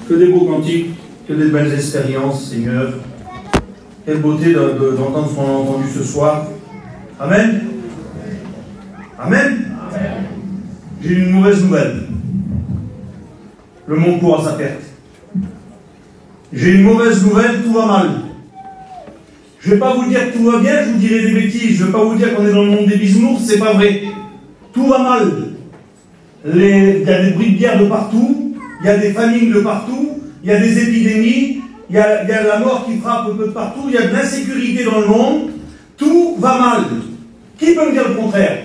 Que des beaux cantiques, que des belles expériences, Seigneur. Quelle beauté d'entendre ce qu'on a entendu ce soir. Amen. Amen. J'ai une mauvaise nouvelle. Le monde court à sa perte. J'ai une mauvaise nouvelle, tout va mal. Je ne vais pas vous dire que tout va bien, je vous dirai des bêtises. Je ne vais pas vous dire qu'on est dans le monde des bisounours, c'est pas vrai. Tout va mal. Il y a des bruits de guerre de partout, il y a des famines de partout, il y a des épidémies, il y a la mort qui frappe un peu de partout, il y a de l'insécurité dans le monde. Tout va mal. Qui peut me dire le contraire?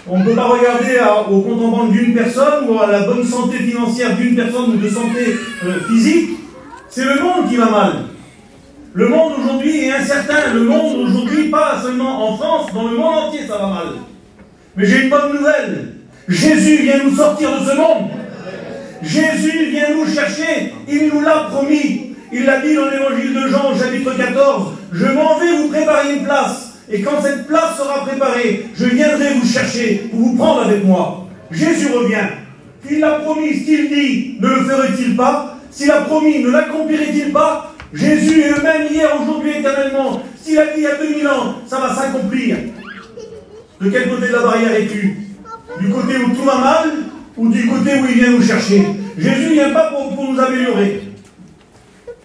On ne peut pas regarder au compte en banque d'une personne ou à la bonne santé financière d'une personne ou de santé physique. C'est le monde qui va mal. Le monde aujourd'hui est incertain. Le monde aujourd'hui, pas seulement en France, dans le monde entier, ça va mal. Mais j'ai une bonne nouvelle. Jésus vient nous sortir de ce monde. Jésus vient nous chercher. Il nous l'a promis. Il l'a dit dans l'évangile de Jean, chapitre 14. Je m'en vais vous préparer une place. Et quand cette place sera préparée, je viendrai vous chercher pour vous prendre avec moi. Jésus revient. S'il l'a promis, ce qu'il dit, ne le ferait-il pas? S'il a promis, ne l'accomplirait-il pas? Jésus est le même hier, aujourd'hui, éternellement. S'il a dit il y a 2000 ans, ça va s'accomplir. De quel côté de la barrière es-tu? Du côté où tout va mal ou du côté où il vient nous chercher? Jésus ne vient pas pour nous améliorer.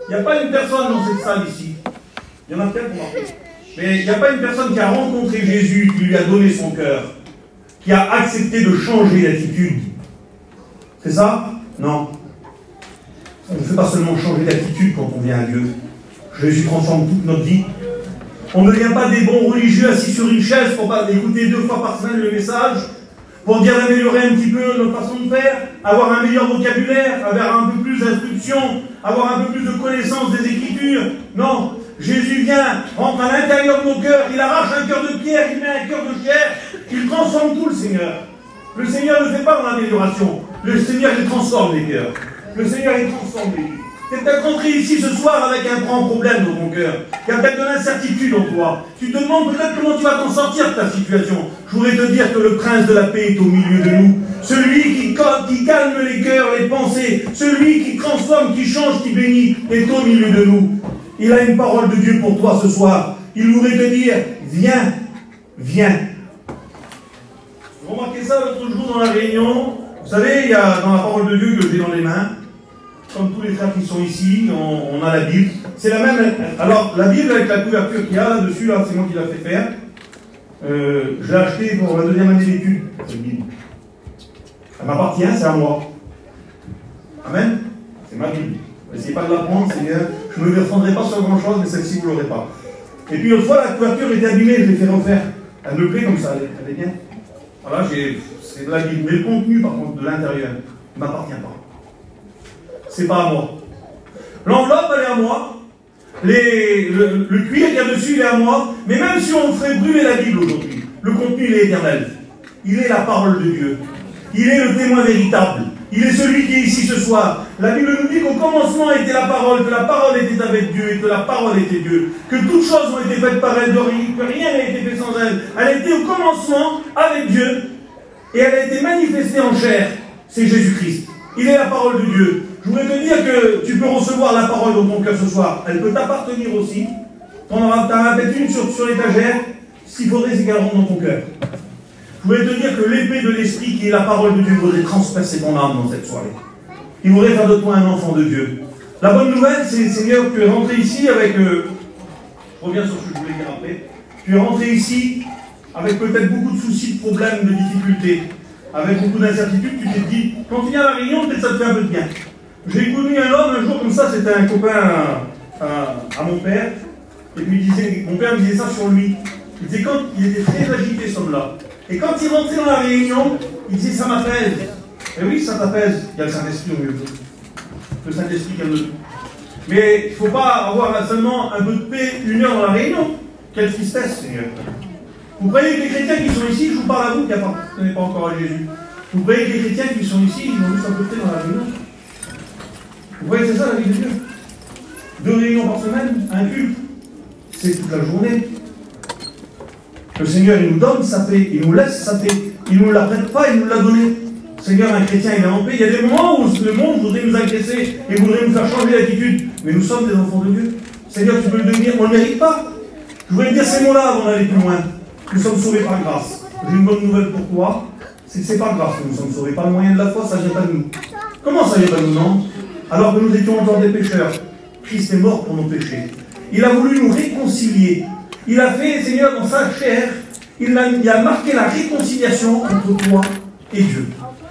Il n'y a pas une personne dans cette salle ici. Il y en a peut-être pour marquer. Mais il n'y a pas une personne qui a rencontré Jésus, qui lui a donné son cœur, qui a accepté de changer d'attitude. C'est ça? Non. On ne fait pas seulement changer d'attitude quand on vient à Dieu. Jésus transforme toute notre vie. On ne devient pas des bons religieux assis sur une chaise pour écouter 2 fois par semaine le message, pour dire d'améliorer un petit peu notre façon de faire, avoir un meilleur vocabulaire, avoir un peu plus d'instruction, avoir un peu plus de connaissance des Écritures. Non. Jésus vient, rentre à l'intérieur de nos cœurs, il arrache un cœur de pierre, il met un cœur de chair, il transforme tout, le Seigneur. Le Seigneur ne fait pas dans l'amélioration. Le Seigneur, il transforme les cœurs. Le Seigneur, il transforme les vies. Tu es peut-être rentré ici ce soir avec un grand problème dans ton cœur. Il y a peut-être de l'incertitude en toi. Tu te demandes peut-être comment tu vas t'en sortir de ta situation. Je voudrais te dire que le prince de la paix est au milieu de nous. Celui qui calme les cœurs, les pensées, celui qui transforme, qui change, qui bénit, est au milieu de nous. Il a une parole de Dieu pour toi ce soir. Il voudrait te dire, viens, viens. Vous remarquez ça l'autre jour dans la réunion. Vous savez, il y a dans la parole de Dieu que j'ai dans les mains, comme tous les frères qui sont ici, on a la Bible. C'est la même. Alors, la Bible avec la couverture qu'il y a là-dessus, là, c'est moi qui l'ai fait faire. Je l'ai acheté pour la 2e année d'études, cette Bible. Elle m'appartient, c'est à moi. Amen. C'est ma Bible. N'essayez pas de la prendre, c'est bien. Je ne me défendrai pas sur grand-chose, mais celle-ci, vous ne l'aurez pas. Et puis, une fois, la couverture était abîmée, je l'ai fait refaire. Elle me plaît comme ça, elle est bien. Voilà, c'est de la Bible. Mais le contenu, par contre, de l'intérieur, ne m'appartient pas. C'est pas à moi. L'enveloppe, elle est à moi. Le cuir qu'il y a dessus, il est à moi. Mais même si on ferait brûler la Bible aujourd'hui, le contenu, il est éternel. Il est la parole de Dieu. Il est le témoin véritable. Il est celui qui est ici ce soir. La Bible nous dit qu'au commencement était la parole, que la parole était avec Dieu et que la parole était Dieu. Que toutes choses ont été faites par elle, que rien n'a été fait sans elle. Elle était au commencement avec Dieu et elle a été manifestée en chair. C'est Jésus-Christ. Il est la parole de Dieu. Je voudrais te dire que tu peux recevoir la parole dans ton cœur ce soir. Elle peut t'appartenir aussi. Tu en auras peut-être une sur l'étagère. Ce qu'il faudrait, c'est qu'elle rentre dans ton cœur. Je voudrais te dire que l'épée de l'esprit, qui est la parole de Dieu, voudrait transpercer ton âme dans cette soirée. Il voudrait faire de toi un enfant de Dieu. La bonne nouvelle, c'est, Seigneur, que tu es rentré ici avec... je reviens sur ce que je voulais dire après. Tu es rentré ici avec peut-être beaucoup de soucis, de problèmes, de difficultés, avec beaucoup d'incertitudes. Tu t'es dit, quand tu viens à la réunion, peut-être ça te fait un peu de bien. J'ai connu un homme, un jour comme ça, c'était un copain à mon père, et puis mon père me disait ça sur lui. Il disait quand il était très agité, ce homme-là. Et quand il rentrait dans la réunion, il disait ça m'apaise. Et oui, ça t'apaise. Il y a le Saint-Esprit au milieu de nous. Le Saint-Esprit calme tout. Mais il ne faut pas avoir seulement un peu de paix 1 heure dans la réunion. Quelle tristesse, Seigneur. Vous croyez que les chrétiens qui sont ici, je vous parle à vous qui n'appartenez pas encore à Jésus. Vous croyez que les chrétiens qui sont ici, ils ont juste un peu de paix dans la réunion? Vous voyez, c'est ça la vie de Dieu. 2 réunions par semaine, un culte. C'est toute la journée. Le Seigneur, il nous donne sa paix, il nous laisse sa paix. Il ne nous la prête pas, il nous l'a donnée. Seigneur, un chrétien, il est en paix. Il y a des moments où le monde voudrait nous agresser et voudrait nous faire changer d'attitude. Mais nous sommes des enfants de Dieu. Seigneur, tu peux le devenir, on ne le mérite pas. Je voudrais dire ces mots-là avant d'aller plus loin. Nous sommes sauvés par grâce. J'ai une bonne nouvelle pour toi, c'est que c'est par grâce que nous sommes sauvés. Par le moyen de la foi, ça ne vient pas de nous. Comment ça ne vient pas de nous, non? Alors que nous étions encore des pécheurs, Christ est mort pour nos péchés. Il a voulu nous réconcilier. Il a fait, Seigneur, dans sa chair, il a marqué la réconciliation entre toi et Dieu.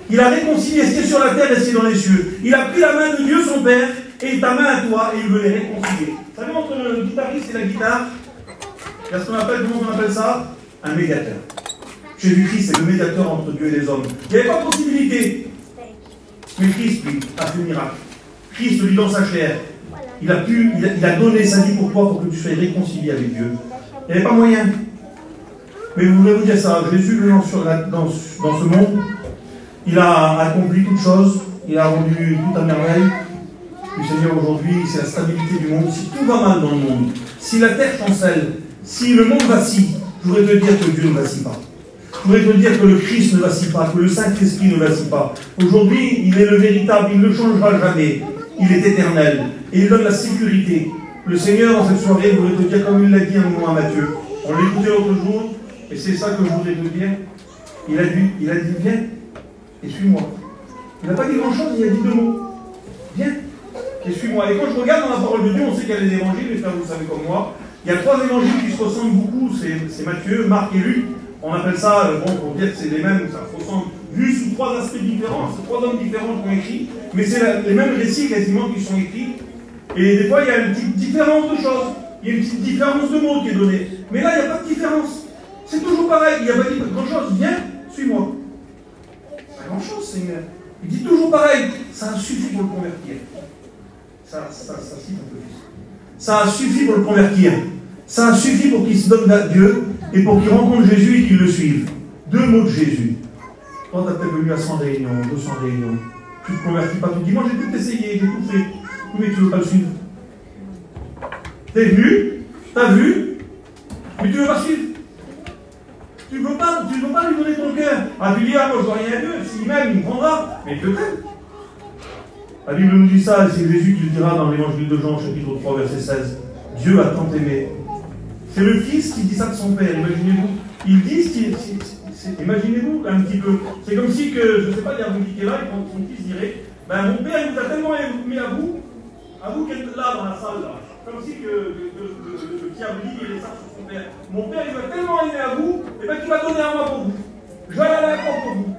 Il a réconcilié ce qui est sur la terre et ce qui est dans les cieux. Il a pris la main de Dieu, son Père, et ta main à toi, et il veut les réconcilier. Vous savez, entre le guitariste et la guitare, il y a ce qu'on appelle, comment on appelle ça? Un médiateur. Jésus-Christ est le médiateur entre Dieu et les hommes. Il n'y avait pas de possibilité. Mais Christ, lui, a fait le miracle. Christ, lui, dans sa chair, il a donné sa vie pour toi, pour que tu sois réconcilié avec Dieu. Il n'y avait pas moyen. Mais je voulais vous dire ça, Jésus, dans ce monde, il a accompli toutes choses, il a rendu tout à merveille. Le Seigneur, aujourd'hui, c'est la stabilité du monde. Si tout va mal dans le monde, si la terre chancelle, si le monde vacille, je voudrais te dire que Dieu ne vacille pas. Je voudrais te dire que le Christ ne vacille pas, que le Saint-Esprit ne vacille pas. Aujourd'hui, il est le véritable, il ne changera jamais. Il est éternel. Et il donne la sécurité. Le Seigneur, dans cette soirée, voudrait te dire, comme il l'a dit un moment à Matthieu. On l'a écouté l'autre jour, et c'est ça que je voudrais te dire. Il a dit, viens, et suis-moi. Il n'a pas dit grand-chose, il a dit deux mots. Viens, et suis-moi. Et quand je regarde dans la parole de Dieu, on sait qu'il y a les évangiles, les frères, vous le savez comme moi. Il y a trois évangiles qui se ressemblent beaucoup, c'est Matthieu, Marc et Luc. On appelle ça, bon, pour dire que c'est les mêmes, ça se ressemble, vu sous trois aspects différents, c'est trois hommes différents qui ont écrit, mais c'est les mêmes récits quasiment qui sont écrits. Et des fois, il y a une petite différence de choses, il y a une petite différence de mots qui est donnée. Mais là, il n'y a pas de différence. C'est toujours pareil, il n'y a pas dit grand-chose, viens, suis-moi. Pas grand-chose, Seigneur. Il dit toujours pareil, ça a suffi pour le convertir. Ça a suffi pour le convertir. Ça a suffi pour qu'il se donne à Dieu et pour qu'il rencontre Jésus et qu'il le suive. Deux mots de Jésus. Toi, tu as peut-être venu à 100 réunions, 200 réunions. Tu ne te convertis pas, tu te dis, moi j'ai tout essayé, j'ai tout fait. Mais tu ne veux pas le suivre. Tu es venu, tu as vu, mais tu ne veux pas suivre. Tu ne veux pas lui donner ton cœur. Ah, tu dis, ah, moi je dois rien à Dieu, s'il m'aime, il me prendra. Mais Dieu t'aime. La Bible nous dit ça, et c'est Jésus qui le dira dans l'évangile de Jean, chapitre 3, verset 16. Dieu a tant aimé. C'est le Fils qui dit ça de son Père, imaginez-vous. Il dit, imaginez-vous un petit peu. C'est comme si, que, je ne sais pas, il y a un qui est là, et quand son Fils dirait, ben mon Père il vous a tellement aimé à vous qui êtes là dans la salle, là. Comme si que le petit Abdi dirait ça sur son Père. Mon Père il vous a tellement aimé à vous, et ben tu vas donner à moi pour vous. Je vais aller à la croix pour vous.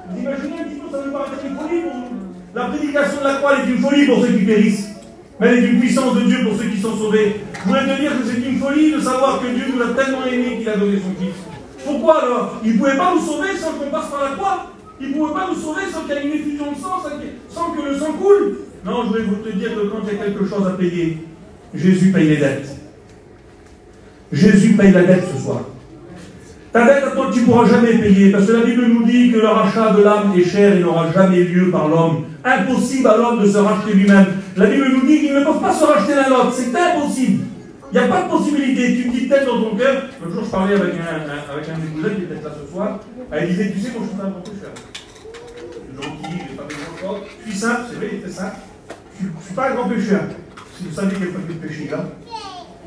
Vous imaginez un petit peu, ça nous paraît une folie pour nous. La prédication de la croix est une folie pour ceux qui périssent. Mais elle est une puissance de Dieu pour ceux qui sont sauvés. Je voulais te dire que c'est une folie de savoir que Dieu nous a tellement aimés qu'il a donné son Fils. Pourquoi alors? Il ne pouvait pas nous sauver sans qu'on passe par la croix. Il ne pouvait pas nous sauver sans qu'il y ait une effusion de sang, sans que le sang coule. Non, je voulais vous te dire que quand il y a quelque chose à payer, Jésus paye les dettes. Jésus paye la dette ce soir. Ta dette, à toi, tu ne pourras jamais payer, parce que la Bible nous dit que le rachat de l'âme est cher et n'aura jamais lieu par l'homme. Impossible à l'homme de se racheter lui-même. La Bible nous dit qu'ils ne peuvent pas se racheter l'un l'autre. C'est impossible. Il n'y a pas de possibilité. Tu me dis peut-être dans ton cœur. L'autre jour, je parlais avec un des cousins qui est peut-être là ce soir. Elle disait, tu sais, moi, je suis un bon pécheur. Je suis gentil, je n'ai pas besoin de toi. Je suis simple, c'est vrai, il était simple. Je ne suis pas un grand pécheur. Si vous savez quel fait de péché là,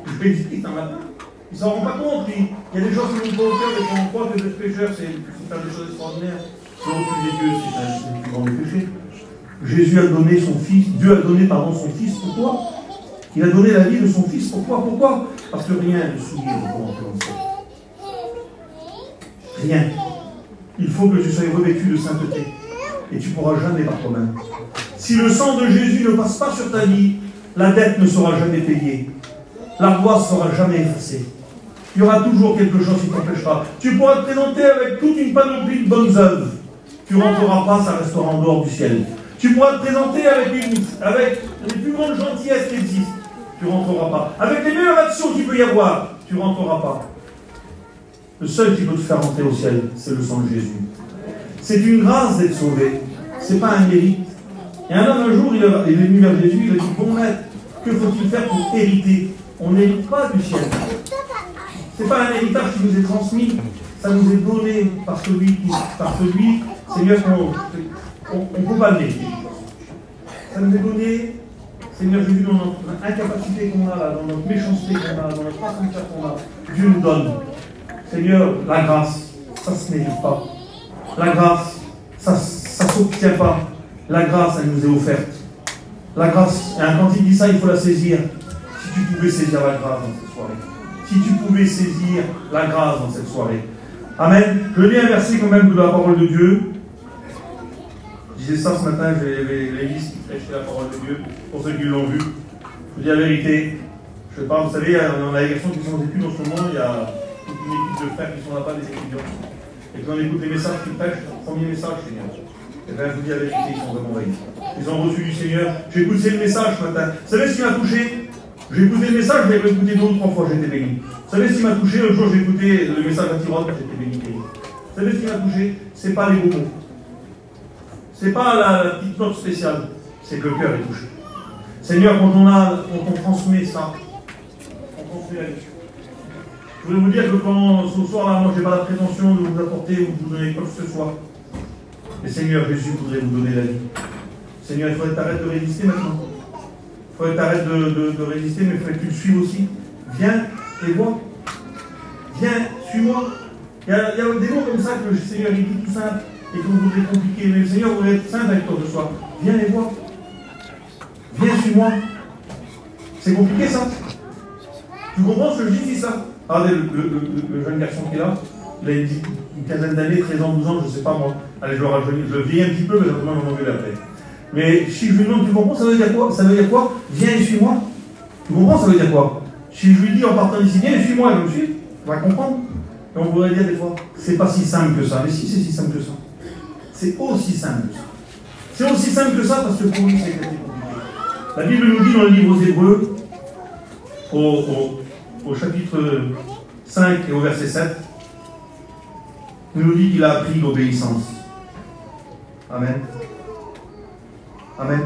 je vais dire, t'en as plein. Ils ne s'en rendent pas compte. Il y a des gens qui vont pas au cœur et qui croient que d'être pécheur, c'est faire des choses extraordinaires. C'est au-dessus des dieux, c'est le plus grand des péchés. Jésus a donné son Fils, Dieu a donné son Fils pour toi. Il a donné la vie de son Fils pour toi. Pourquoi? Parce que rien ne souille de comment on sait. Rien. Il faut que tu sois revêtu de sainteté. Et tu ne pourras jamais par toi-même. Si le sang de Jésus ne passe pas sur ta vie, la dette ne sera jamais payée. L'ardoise ne sera jamais effacée. Il y aura toujours quelque chose qui t'empêchera. Tu pourras te présenter avec toute une panoplie de bonnes œuvres. Tu ne rentreras pas, ça restera en dehors du ciel. Tu pourras te présenter avec les plus grandes gentillesses qui existent. Tu ne rentreras pas. Avec les meilleures actions qu'il peut y avoir, tu ne rentreras pas. Le seul qui peut te faire rentrer au ciel, c'est le sang de Jésus. C'est une grâce d'être sauvé. Ce n'est pas un mérite. Et un homme, un jour, il est venu vers Jésus, il a dit, bon maître, que faut-il faire pour hériter? On n'hérite pas du ciel. Ce n'est pas un héritage qui nous est transmis. Ça nous est donné par celui, Seigneur, on ne peut pas le négliger. Ça nous est donné, Seigneur Jésus, dans notre incapacité qu'on a, là, dans notre méchanceté qu'on a, dans notre façon de faire qu'on a. Dieu nous donne. Seigneur, la grâce, ça ne se mérite pas. La grâce, ça ne s'obtient pas. La grâce, elle nous est offerte. La grâce, quand il dit ça, il faut la saisir. Si tu pouvais saisir la grâce dans cette soirée. Si tu pouvais saisir la grâce dans cette soirée. Amen. Je lis un verset quand même de la parole de Dieu. Je disais ça ce matin, j'ai l'église qui prêchait la parole de Dieu, pour ceux qui l'ont vu. Je vous dis la vérité. Je sais pas, vous savez, on a les garçons qui sont aux études en ce moment, il y a toute une équipe de frères qui sont là-bas, des étudiants. Et quand on écoute les messages qu'ils prêchent, le premier message, Seigneur. Et bien, je vous dis la vérité, ils sont vraiment envahis. Ils ont reçu du Seigneur. J'ai écouté le message ce matin. Vous savez ce qui m'a touché? J'ai écouté le message, je l'ai écouté 2 ou 3 fois, j'étais béni. Vous savez ce qui m'a touché? L'autre jour, j'ai écouté le message à Tyrone, j'étais béni. Vous savez ce qui m'a touché? C'est pas les beaux mots. C'est pas la petite note spéciale. C'est que le cœur est touché. Seigneur, quand on transmet ça, on transmet la vie. Je voulais vous dire que quand ce soir-là, moi, je n'ai pas la prétention de vous apporter ou de vous donner quoi que ce soit. Mais Seigneur Jésus voudrait vous donner la vie. Seigneur, il faudrait que tu arrêtes de résister maintenant. Il faudrait que tu arrêtes de résister, mais il faudrait que tu le suives aussi. Viens et vois. Viens, suis-moi. Il y a des mots comme ça que le Seigneur il dit tout simple et que vous voudrez compliquer. Mais le Seigneur voudrait être simple avec toi ce soir. Viens et vois. Viens, suis-moi. C'est compliqué ça. Tu comprends ce que je dis ça? Regardez le jeune garçon qui est là. Il a une quinzaine d'années, 13 ans, 12 ans, je ne sais pas moi. Allez, je le vieillis un petit peu, mais je vais m'en engueuler après. Mais si je lui demande, tu comprends, ça veut dire quoi? Ça veut dire quoi? Viens et suis-moi. Tu comprends, ça veut dire quoi? Si je lui dis en partant d'ici, viens et suis-moi, il me suit. Tu vas comprendre. Et on pourrait dire des fois, c'est pas si simple que ça. Mais si, c'est si simple que ça. C'est aussi simple que ça. C'est aussi simple que ça parce que pour lui, c'est compliqué. La Bible nous dit dans le livre aux Hébreux, au chapitre 5 et au verset 7, il nous dit qu'il a appris l'obéissance. Amen. Amen.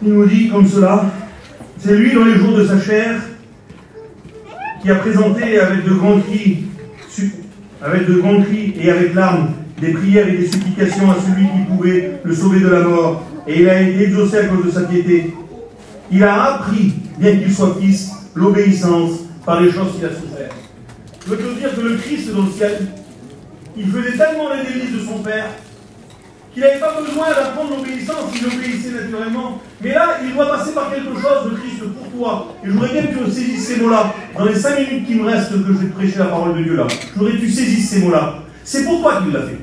Il nous dit comme cela, c'est lui dans les jours de sa chair qui a présenté avec de grands cris et avec larmes des prières et des supplications à celui qui pouvait le sauver de la mort. Et il a été exaucé à cause de sa piété. Il a appris, bien qu'il soit fils, l'obéissance par les choses qu'il a souffert. Je veux te dire que le Christ dans le ciel, il faisait tellement les délices de son Père qu'il n'avait pas besoin d'apprendre l'obéissance, il obéissait naturellement. Mais là, il doit passer par quelque chose, le Christ, pour toi. Et je voudrais bien que tu saisisses ces mots-là. Dans les 5 minutes qui me restent, que je vais te prêcher la parole de Dieu là, je voudrais que tu saisisses ces mots-là. C'est pour toi qu'il l'a fait.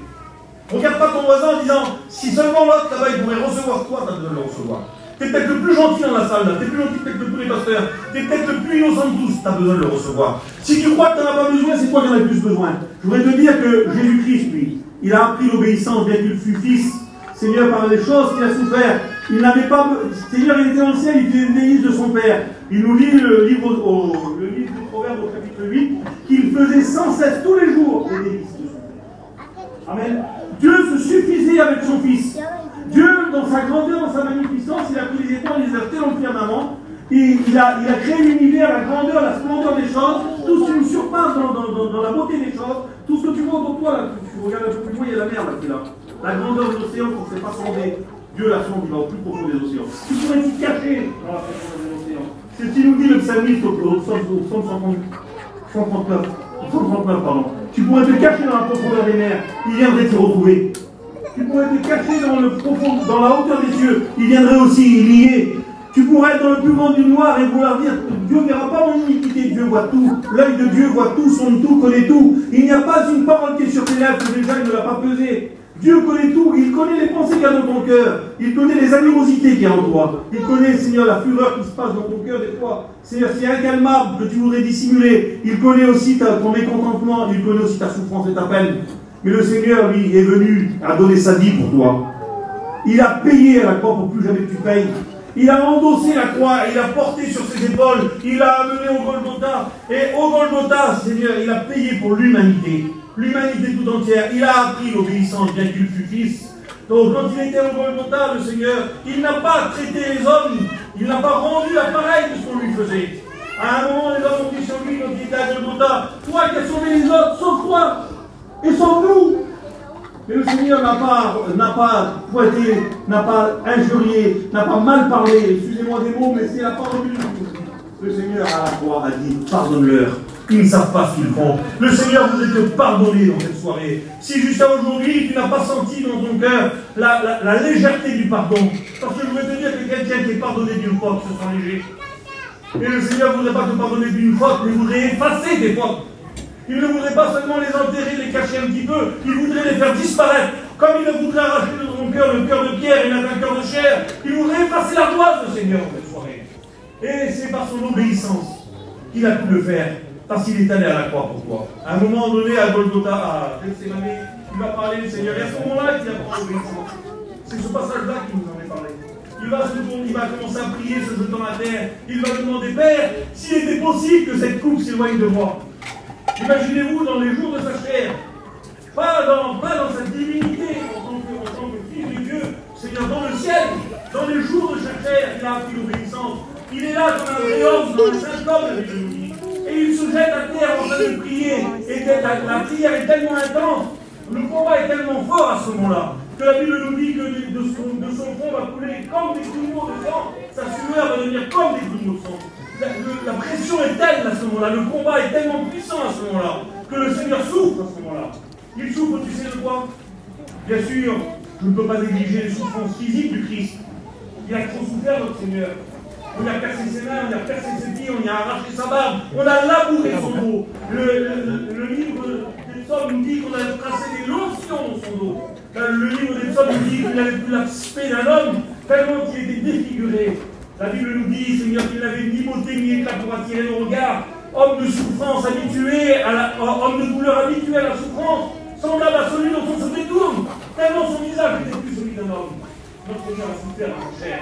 Regarde pas ton voisin en disant, si seulement l'autre là-bas il pourrait recevoir toi, tu as besoin de le recevoir. Tu es peut-être le plus gentil dans la salle là, tu es plus gentil peut-être que tous les pasteurs, tu es peut-être le plus innocent de tous, tu as besoin de le recevoir. Si tu crois que tu n'en as pas besoin, c'est toi qui en as le plus besoin. Je voudrais te dire que Jésus-Christ, lui, il a appris l'obéissance bien qu'il fût fils. Seigneur, par les choses qu'il a souffert, il n'avait pas. Seigneur, il était dans le ciel, il faisait une délice de son Père. Il nous lit le livre du Proverbe au chapitre 8, qu'il faisait sans cesse tous les jours les délices de son Père. Amen. Dieu se suffisait avec son Fils. Dieu, dans sa grandeur, dans sa magnificence, il a pris les étoiles, il les a jetés dans le firmament. Il a créé l'univers, la grandeur, la splendeur des choses, tout ce qui nous surpasse dans la beauté des choses, tout ce que tu vois autour de toi, là, tu regardes un peu plus loin, il y a la mer là qui est là. La grandeur de l'océan qu'on ne sait pas sonder. Dieu la sonde, il va au plus profond des océans. Tu pourrais t'y cacher dans la profondeur de l'océan. C'est ce qu'il nous dit le psalmiste au psaume 139, pardon. Tu pourrais te cacher dans la profondeur des mers, il viendrait te retrouver. Tu pourrais te cacher dans la hauteur des cieux, il viendrait aussi y lier. Tu pourrais être dans le plus grand du noir et vouloir dire, Dieu ne verra pas mon iniquité, Dieu voit tout. L'œil de Dieu voit tout, sonde tout, connaît tout. Il n'y a pas une parole qui est sur tes lèvres que déjà il ne l'a pas pesée. Dieu connaît tout, il connaît les pensées qu'il y a dans ton cœur, il connaît les animosités qu'il y a en toi, il connaît, Seigneur, la fureur qui se passe dans ton cœur des fois. Seigneur, s'il y a incalmable que tu voudrais dissimuler, il connaît aussi ton mécontentement, il connaît aussi ta souffrance et ta peine. Mais le Seigneur, lui, est venu à donner sa vie pour toi. Il a payé à la croix pour plus jamais que tu payes. Il a endossé la croix, il a porté sur ses épaules, il l'a amené au Golgotha. Et au Golgotha, Seigneur, il a payé pour l'humanité. L'humanité tout entière. Il a appris l'obéissance bien qu'il fût fils. Donc quand il était au Golgotha, le Seigneur, il n'a pas traité les hommes, il n'a pas rendu l'appareil de ce qu'on lui faisait. À un moment, les hommes ont dit sur lui, quand il était à Golgotha, toi qui as sauvé les autres, sauve-toi et sauve-nous. Mais le Seigneur n'a pas pointé, n'a pas injurié, n'a pas mal parlé. Excusez-moi des mots, mais c'est la parole de Dieu. Le Seigneur à la croix a dit, pardonne-leur. Ils ne savent pas ce qu'ils font. Le Seigneur voudrait te pardonner dans cette soirée. Si jusqu'à aujourd'hui, tu n'as pas senti dans ton cœur la légèreté du pardon, parce que je veux te dire que quelqu'un qui est pardonné d'une faute se sent léger. Et le Seigneur ne voudrait pas te pardonner d'une faute, mais il voudrait effacer tes fautes. Il ne voudrait pas seulement les enterrer, les cacher un petit peu, il voudrait les faire disparaître. Comme il voudrait arracher de ton cœur le cœur de pierre et un cœur de chair, il voudrait effacer la gloire du Seigneur en cette soirée. Et c'est par son obéissance qu'il a pu le faire, parce qu'il est allé à la croix pour toi. À un moment donné, à Golgotha, à Gethsémane, il va parler du Seigneur. Et à ce moment-là, il apprend l'obéissance. C'est ce passage-là qui nous en est parlé. Il va commencer à prier, se jetant à terre. Il va demander, Père, s'il était possible que cette coupe s'éloigne de moi. Imaginez-vous dans les jours de sa chair, pas dans sa divinité en tant que fils de Dieu, Seigneur, dans le ciel, dans les jours de sa chair, il a appris l'obéissance. Il est là comme un vrai homme, dans le saint homme, la Bible nous dit. Et il se jette à terre en train de prier. Et la prière est tellement intense, le combat est tellement fort à ce moment-là, que la Bible nous dit que de son front va couler comme des grumeaux de sang, sa sueur va devenir comme des grumeaux de sang. La pression est telle à ce moment-là, le combat est tellement puissant à ce moment-là, que le Seigneur souffre à ce moment-là. Il souffre, tu sais de quoi? Bien sûr, je ne peux pas négliger les souffrances physiques du Christ. Il a trop souffert, notre Seigneur. On a cassé ses mains, on a percé ses pieds, on a arraché sa barbe, on a labouré son dos. Le livre des psaumes nous dit qu'on a tracé des longs sillons dans son dos. Le livre des psaumes nous dit qu'il n'avait plus l'aspect d'un homme, tellement qu'il était défiguré. La Bible nous dit, Seigneur, qu'il n'avait ni beauté ni éclat pour attirer le regard. Homme de souffrance habitué, homme de douleur habitué à la souffrance, semblable à celui dont on se détourne, tellement son visage était plus celui d'un homme. Notre Seigneur a souffert à sa chair.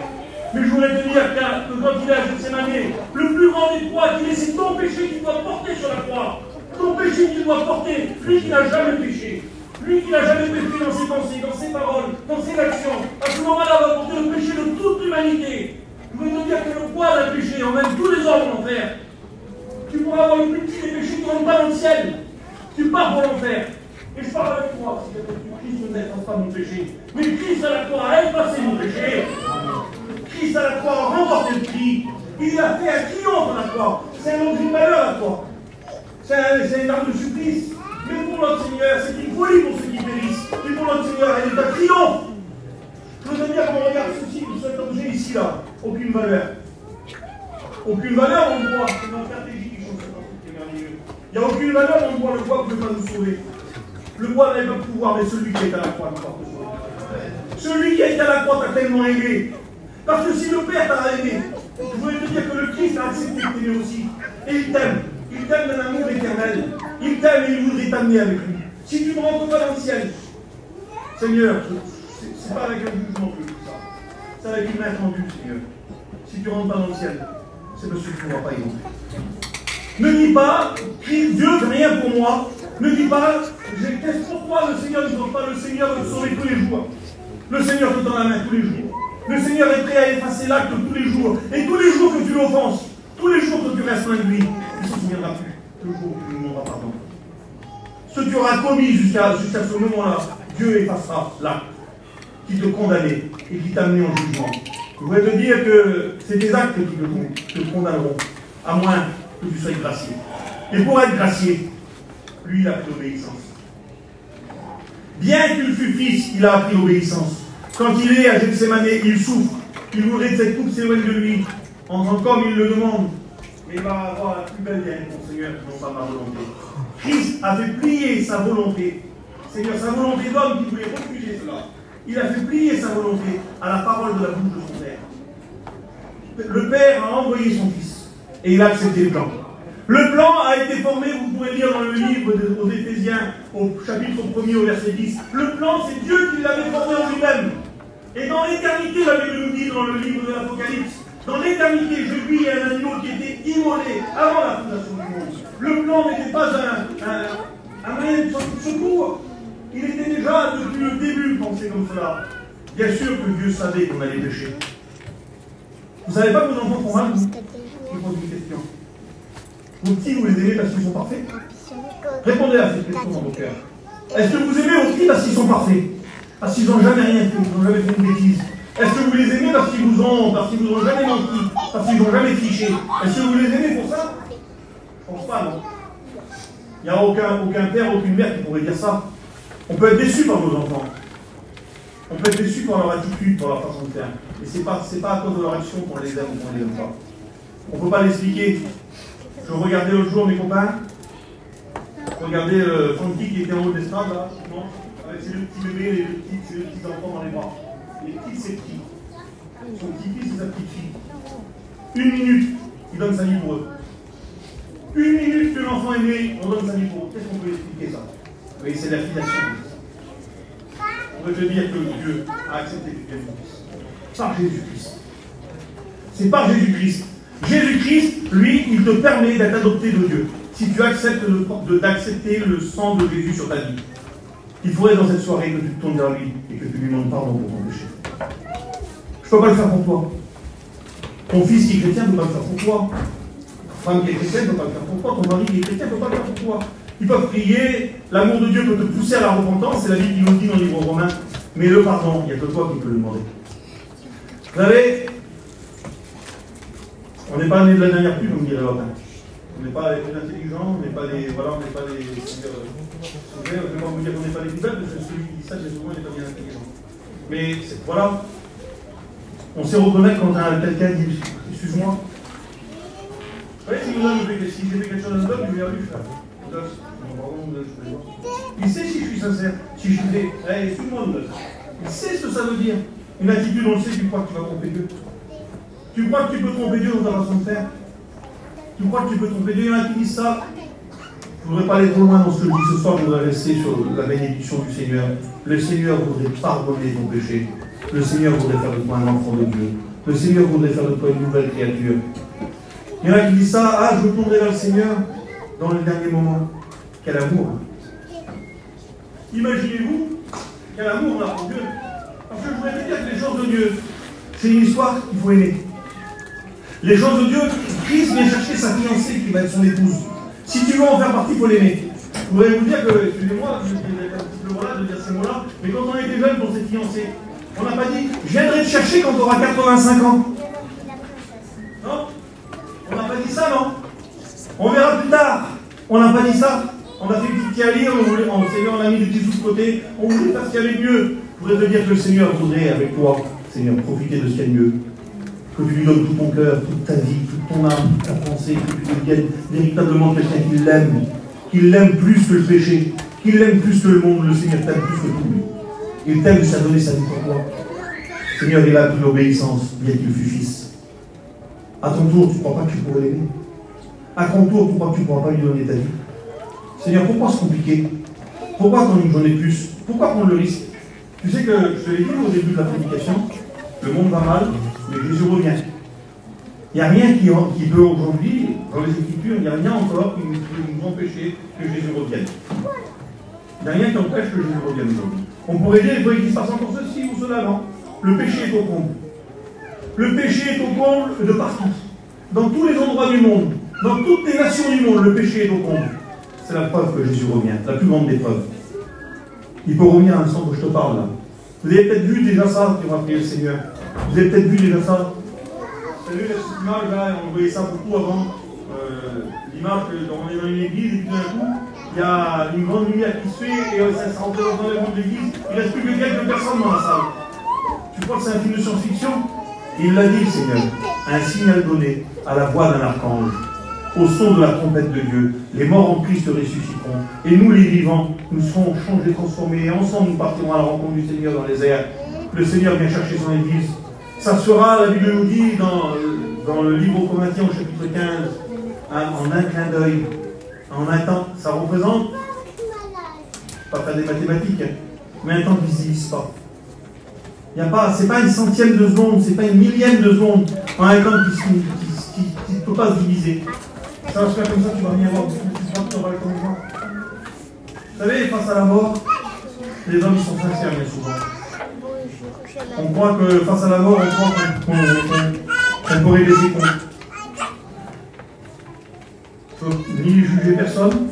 Mais je voulais te dire que quand il est à Gethsémane, le plus grand des croix qu'il est, c'est ton péché qu'il doit porter sur la croix. Ton péché qu'il doit porter, lui qui n'a jamais péché. Lui qui n'a jamais péché dans ses pensées, dans ses paroles, dans ses actions. À ce moment-là, va porter le péché de toute l'humanité. Je voulais te dire que le poids d'un péché emmène tous les hommes en enfer. Tu pourras avoir le plus petit des péchés qui ne rentrent pas dans le ciel. Tu pars pour l'enfer. Et je parle avec toi, si Christ ne n'efface pas mon péché. Mais Christ à la croix a effacé mon péché. Christ à la croix a remporté le prix. Il a fait un triomphe à la croix. C'est un objet de malheur à la croix. C'est une arme de supplice. Mais pour notre Seigneur, c'est une folie pour ceux qui périssent. Et pour notre Seigneur, elle est un triomphe. Je veux te dire qu'on regarde cet objet ici, là. Aucune valeur. Aucune valeur, on le voit. C'est dans la stratégie qui change cet truc qui est merveilleux. Il n'y a aucune valeur, on le voit. Le bois ne peut pas nous sauver. Le bois n'a pas de pouvoir, mais celui qui est à la croix ne peut pas te sauver. Celui qui est à la croix t'a tellement aimé. Parce que si le Père t'a aimé, je voulais te dire que le Christ a accepté de t'aimer aussi. Et il t'aime. Il t'aime d'un amour éternel. Il t'aime et il voudrait t'amener avec lui. Si tu ne rentres pas dans le ciel, Seigneur, c'est pas avec un jugement que je dis ça. C'est avec une main tendue, Seigneur. Si tu ne rentres pas dans le ciel, c'est parce que tu ne pourras pas y rentrer. Ne dis pas, Dieu fait rien pour moi. Ne dis pas, qu'est-ce pourquoi le Seigneur ne veut pas le Seigneur de te sauver tous les jours. Le Seigneur te tend la main tous les jours. Le Seigneur est prêt à effacer l'acte tous les jours. Et tous les jours que tu l'offenses, tous les jours que tu restes loin de lui, il ne se souviendra plus. Le jour où tu lui demanderas pardon. Ce que tu auras commis jusqu'à ce moment-là, Dieu effacera l'acte qui te condamnait et qui t'a amené en jugement. Je voudrais te dire que c'est tes actes qui te condamneront, à moins que tu sois gracié. Et pour être gracié, lui, il a pris l'obéissance. Bien qu'il fût fils, il a appris l'obéissance. Quand il est à Gethsémane, il souffre. Il voudrait que cette coupe s'éloigne de lui. En tant qu'homme, il le demande. Mais il va avoir la plus belle haine, mon Seigneur, non pas ma volonté. Christ a fait plier sa volonté. Seigneur, sa volonté d'homme qui voulait refuser cela. Il a fait plier sa volonté à la parole de la bouche de son Père. Le Père a envoyé son Fils. Et il a accepté le plan. Le plan a été formé, vous pouvez lire dans le livre aux Éphésiens, au chapitre 1er, au verset 10. Le plan, c'est Dieu qui l'avait formé en lui-même. Et dans l'éternité, la Bible nous dit dans le livre de l'Apocalypse, dans l'éternité, je vis un agneau qui était immolé avant la fondation du monde. Le plan n'était pas un moyen de secours. Il était déjà, depuis le début, pensé comme cela. Bien sûr que Dieu savait qu'on allait pécher. Vous ne savez pas que vos enfants font mal, vous? Je vous pose une question. Vos petits, vous les aimez parce qu'ils sont parfaits? Répondez à cette question dans vos cœurs. Est-ce que vous aimez vos petits parce qu'ils sont parfaits? Parce qu'ils n'ont jamais rien fait, ils n'ont jamais fait une bêtise? Est-ce que vous les aimez parce qu'ils vous ont jamais menti, parce qu'ils n'ont jamais triché? Est-ce que vous les aimez pour ça? Je ne pense pas, non. Il n'y a aucun père, aucune mère qui pourrait dire ça. On peut être déçu par nos enfants. On peut être déçu par leur attitude, par leur façon de faire. Et ce n'est pas à cause de leur action qu'on les aime ou qu'on ne les aime pas. On ne peut pas l'expliquer. Je regardais l'autre jour mes copains. Regardez Francky qui était en haut de l'estrade, là, avec ses deux petits bébés, ses deux petits enfants dans les bras. Les petits, c'est petit. Son petit-fils et sa petite fille. 1 minute, il donne sa vie pour eux. 1 minute que l'enfant est né, on donne sa vie pour eux. Qu'est-ce qu'on peut expliquer ça? Oui, c'est la filiation. On veut te dire que Dieu a accepté que tu viennes par Jésus-Christ. C'est par Jésus-Christ. Jésus-Christ, lui, il te permet d'être adopté de Dieu. Si tu acceptes d'accepter le sang de Jésus sur ta vie, il faudrait dans cette soirée que tu te tournes vers lui et que tu lui demandes pardon pour ton péché. Je ne peux pas le faire pour toi. Ton fils qui est chrétien ne peut pas le faire pour toi. Ta femme qui est chrétienne ne peut pas le faire pour toi. Ton mari qui est chrétien ne peut pas le faire pour toi. Ils peuvent prier, l'amour de Dieu peut te pousser à la repentance, c'est la Bible qui nous dit dans le livre romain, mais le pardon, il n'y a que toi qui peux le demander. Vous savez, on n'est pas né de la dernière pluie, comme dirait l'autre. On n'est pas les plus intelligents, on n'est pas les. Voilà, on n'est pas les. Je ne vais pas vous dire qu'on n'est pas les plus belles, parce que celui qui dit ça, c'est souvent n'est pas bien intelligent. Mais voilà, on sait reconnaître quand quelqu'un dit excuse-moi. Vous voyez, si j'ai fait quelque chose d'un homme, je lui ai dit il sait si je suis sincère, si je dis hey, excuse-moi, il sait ce que ça veut dire. Une attitude, on le sait, tu crois que tu vas tromper Dieu. Tu crois que tu peux tromper Dieu dans ta façon de faire. Tu crois que tu peux tromper Dieu. Il y en a qui disent ça. Je ne voudrais pas aller trop loin dans ce que je dis ce soir, je voudrais rester sur la bénédiction du Seigneur. Le Seigneur voudrait pardonner ton péché. Le Seigneur voudrait faire de toi un enfant de Dieu. Le Seigneur voudrait faire de toi une nouvelle créature. Il y en a qui disent ça, ah, je me tournerai vers le Seigneur dans le dernier moment. Quel amour! Imaginez-vous quel amour on a pour Dieu. Parce que je voudrais te dire que les choses de Dieu, c'est une histoire qu'il faut aimer. Les choses de Dieu, Christ vient chercher sa fiancée qui va être son épouse. Si tu veux en faire partie, il faut l'aimer. Je voudrais vous dire que, excusez-moi, je vais un petit peu voilà de dire ces mots-là, mais quand on était jeune pour cette fiancée, on n'a pas dit je viendrai te chercher quand tu auras 85 ans. Non? On n'a pas dit ça, non? On verra plus tard. On n'a pas dit ça. On a fait une petite tirelire, on a mis des petits sous de côté, on voulait faire ce qu'il y avait de mieux. Je voudrais te dire que le Seigneur voudrait avec toi, Seigneur, profiter de ce qu'il y a de mieux. Que tu lui donnes tout ton cœur, toute ta vie, toute ton âme, toute ta pensée, que tu deviennes véritablement quelqu'un qui l'aime plus que le péché, qui l'aime plus que le monde. Le Seigneur t'aime plus que tout. Il t'aime jusqu'à donner sa vie pour toi. Seigneur, il a toute l'obéissance, bien qu'il fût fils. À ton tour, tu ne crois pas que tu pourrais l'aimer? À ton tour, tu crois que tu ne pourras pas lui donner ta vie? Seigneur, pourquoi se compliquer? Pourquoi attendre une journée de plus? Pourquoi prendre le risque? Tu sais que je te l'ai dit au début de la prédication, le monde va mal, mais Jésus revient. Il n'y a rien qui peut aujourd'hui, dans les Écritures, il n'y a rien encore qui nous empêcher que Jésus revienne. Il n'y a rien qui empêche que Jésus revienne aujourd'hui. On pourrait dire, il faut qu'il se passe encore ceci ou cela, non? Le péché est au comble. Le péché est au comble de partout. Dans tous les endroits du monde, dans toutes les nations du monde, le péché est au comble. C'est la preuve que Jésus revient, la plus grande des preuves. Il peut revenir à l'instant où je te parle là. Vous avez peut-être vu déjà ça, qui aura prié le Seigneur. Vous avez peut-être vu déjà ça. Vous avez vu cette image là, on voyait ça beaucoup avant. L'image qu'on est dans une église et puis d'un coup, il y a une grande lumière qui se fait et ça rentre dans le monde de l'église. Il ne reste plus que quelques personnes dans la salle. Tu crois que c'est un film de science-fiction? Il l'a dit, le Seigneur. Un signal donné à la voix d'un archange. Au son de la trompette de Dieu, les morts en Christ ressusciteront. Et nous, les vivants, nous serons changés, transformés. Et ensemble, nous partirons à la rencontre du Seigneur dans les airs. Le Seigneur vient chercher son Église. Ça sera, la Bible nous dit, dans le livre aux Corinthiens, au chapitre 15, en un clin d'œil, en un temps. Ça représente, pas faire des mathématiques, mais un temps qui ne se divise pas. Ce n'est pas une centième de seconde, ce n'est pas une millième de seconde, en un temps qui ne peut pas se diviser. Ça va se faire comme ça, tu vas venir voir, tu auras le temps de voir. Vous savez, face à la mort, les hommes sont sincères bien souvent. On croit que face à la mort, on croit qu'on pourrait laisser compte. Je je ne peux ni juger personne,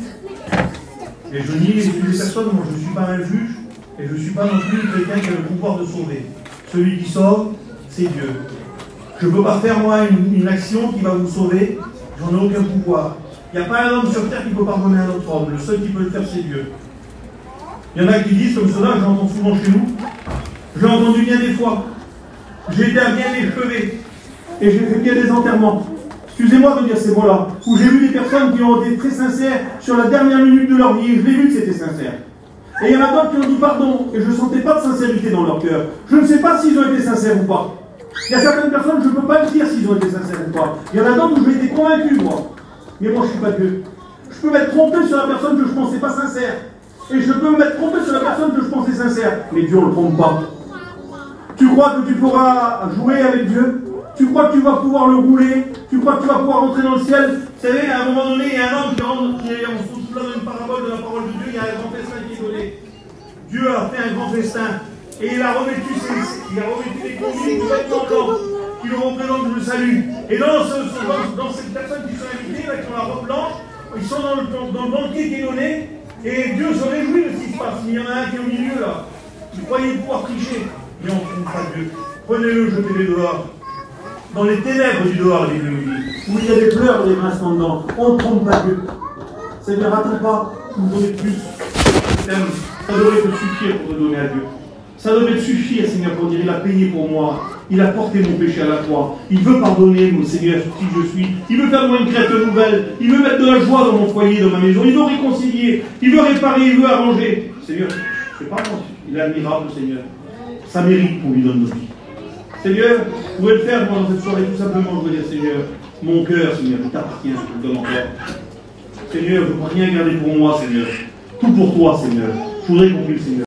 et je nie juger personne, moi je ne suis pas un juge, et je ne suis pas non plus quelqu'un qui a le pouvoir de sauver. Celui qui sauve, c'est Dieu. Je ne peux pas faire moi une action qui va vous sauver, j'en ai aucun pouvoir. Il n'y a pas un homme sur terre qui peut pardonner un autre homme, le seul qui peut le faire c'est Dieu. Il y en a qui disent comme cela, j'entends souvent chez nous, j'ai entendu bien des fois, j'ai été à bien des chevets, et j'ai fait bien des enterrements. Excusez-moi de dire ces mots-là, où j'ai vu des personnes qui ont été très sincères sur la dernière minute de leur vie, et je l'ai vu que c'était sincère. Et il y en a d'autres qui ont dit pardon, et je ne sentais pas de sincérité dans leur cœur. Je ne sais pas s'ils ont été sincères ou pas. Il y a certaines personnes, je ne peux pas me dire s'ils ont été sincères ou pas. Il y en a d'autres où j'ai été convaincu, moi. Mais moi, je ne suis pas Dieu. Je peux m'être trompé sur la personne que je ne pensais pas sincère. Et je peux m'être trompé sur la personne que je pensais sincère. Mais Dieu, on ne le trompe pas. Tu crois que tu pourras jouer avec Dieu? Tu crois que tu vas pouvoir le rouler? Tu crois que tu vas pouvoir rentrer dans le ciel? Vous savez, à un moment donné, il y a un homme qui est, on se trouve là dans une parabole de la parole de Dieu, il y a un grand festin qui est donné. Dieu a fait un grand festin. Et il a revêtu les convives de vêtements blancs qui le représentent le salut. Et dans ces personnes qui sont invitées, là, qui ont la robe blanche, ils sont dans le banquet qui est donné, et Dieu se réjouit de ce qui se passe. Mais il y en a un qui est au milieu là. Vous croyez pouvoir tricher, mais on ne trouve pas Dieu. Prenez-le, jetez-le dehors. Dans les ténèbres du dehors, les Bible dit, où il y a des pleurs et des grincements dedans, on ne trompe pas Dieu. Seigneur, attends pas, nous donner plus. Ça devrait te suffire pour te donner à Dieu. Ça devrait te suffire, Seigneur, pour dire, il a payé pour moi. Il a porté mon péché à la croix. Il veut pardonner, mon Seigneur, qui je suis. Il veut faire de moi une créature nouvelle. Il veut mettre de la joie dans mon foyer, dans ma maison. Il veut réconcilier. Il veut réparer. Il veut arranger. Seigneur, je ne sais pas moi. Il est admirable, Seigneur. Ça mérite qu'on lui donne notre vie. Seigneur, vous pouvez le faire, moi, dans cette soirée, tout simplement, je veux dire, Seigneur, mon cœur, Seigneur, il t'appartient, je te le donne encore. Seigneur, je ne peux rien garder pour moi, Seigneur. Tout pour toi, Seigneur. Je voudrais qu'on puisse, Seigneur.